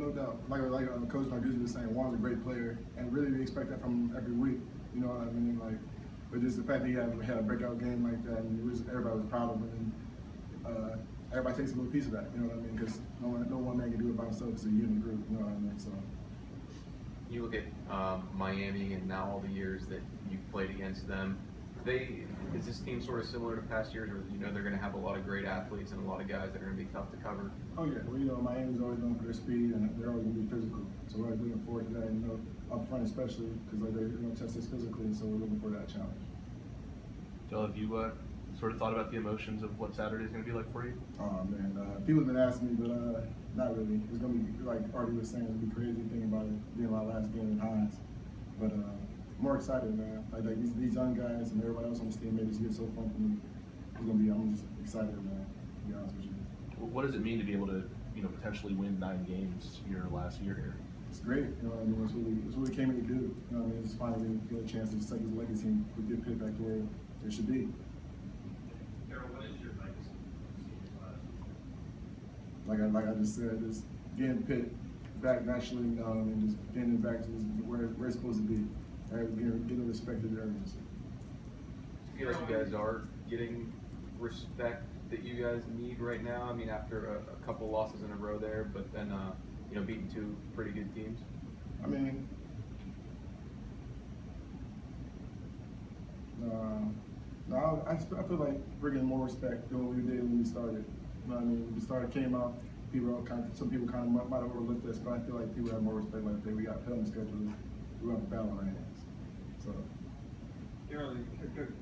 no doubt. Like Coach Narduzzi was saying, Juan's a great player, and really we expect that from him every week. You know what I mean? Like, but just the fact that he had a breakout game like that, and everybody was proud of him, and everybody takes a little piece of that. You know what I mean? Because no one man can do it by himself. It's a unit group. You know what I mean? So. You look at Miami and now all the years that you've played against them. Is this team sort of similar to past years, or you know they're going to have a lot of great athletes and a lot of guys that are going to be tough to cover? Oh yeah, well, you know Miami's always known for their speed and they're always going to be physical. So we're looking forward to that. You know, up front especially because they're going to test us physically. So we're looking for that challenge. Joel, have you sort of thought about the emotions of what Saturday is going to be like for you? Oh man, people have been asking me, but not really. It's going to be like Artie was saying, it's going to be crazy thinking about it being my last game in Hines. But more excited, man. Like these young guys and everybody else on this team made this year so fun for me. I'm just excited, man. To be honest with you. What does it mean to be able to, potentially win 9 games your last year here? It's great. You know what I mean? It's what we came here to do. You know what I mean? It's finally get a chance to set his legacy and get Pitt back to where it should be. Darryl, what is your legacy? Like I just said, just getting Pitt back nationally and just getting it back to where it's supposed to be. Getting respect that it earns. Do you feel like you guys are getting respect that you guys need right now? I mean, after a couple losses in a row there, but then beating 2 pretty good teams. I mean, no, I feel like we're getting more respect than what we did when we started. You know what I mean? When we started, came out, some people kind of might have overlooked us, but I feel like people have more respect. Like we got Pitt on the schedule, we have a battle on our hands. So. Darryl, Coach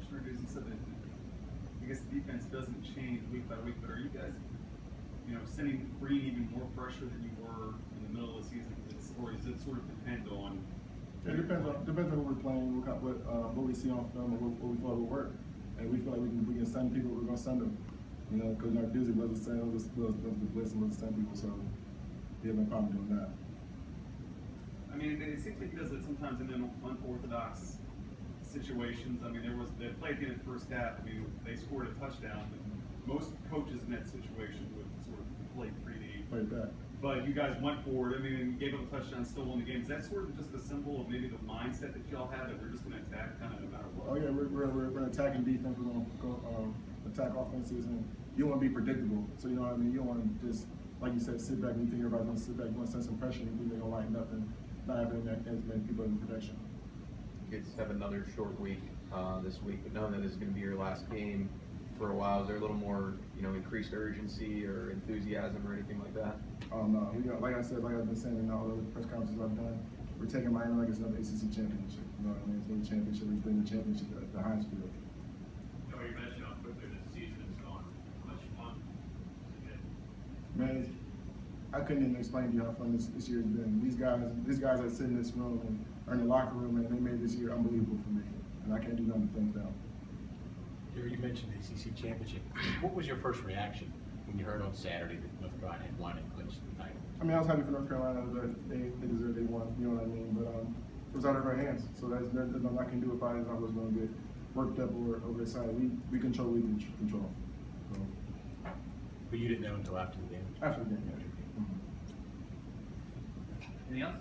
Narduzzi said that I guess the defense doesn't change week by week, but are you guys, bringing even more pressure than you were in the middle of the season? Or does it sort of depend on? It depends on who we're playing, what we see on film, and what we feel like will work. And we feel like we can send people, we're gonna send them. You know, because Narduzzi wasn't saying the blitz and wasn't send people, so he had no problem doing that. I mean, it seems like he does it sometimes in unorthodox situations. I mean, they played in the first half. I mean, they scored a touchdown. Most coaches in that situation would sort of play pretty. Played back. But you guys went forward. I mean, you gave up a touchdown, still won the game. Is that sort of just a symbol of maybe the mindset that y'all have that we're just going to attack kind of no matter what? Oh yeah, we're attacking defense. We're going to go attack offenses, and you want to be predictable. So you know what I mean. You don't want to just, like you said, sit back and you think everybody's going to sit back. You want to send some pressure, and you think they're going to lighten up and not having as many people in protection. You guys have another short week this week, but knowing that this is going to be your last game for a while, is there a little more, increased urgency or enthusiasm or anything like that? Oh no, like I said, like I've been saying in all the press conferences I've done, we're taking Miami like it's another ACC championship. You know what I mean? It's another championship. We've been the championship at the Heinz Field. You mentioned how quickly this season has gone. How much fun has it been? Man, I couldn't even explain to you how fun this year has been. These guys that sit in this room and are in the locker room, and they made this year unbelievable for me. And I can't do nothing but thank them. You mentioned the ACC championship. What was your first reaction when you heard on Saturday that North Carolina had won and clinched the title? I mean, I was happy for North Carolina that they deserved they won. You know what I mean? But it was out of our hands, so there's nothing I can do about it. I was going to get worked up or excited. We control what we can control. So. But you didn't know until after the game. After the game, yeah. Anything else?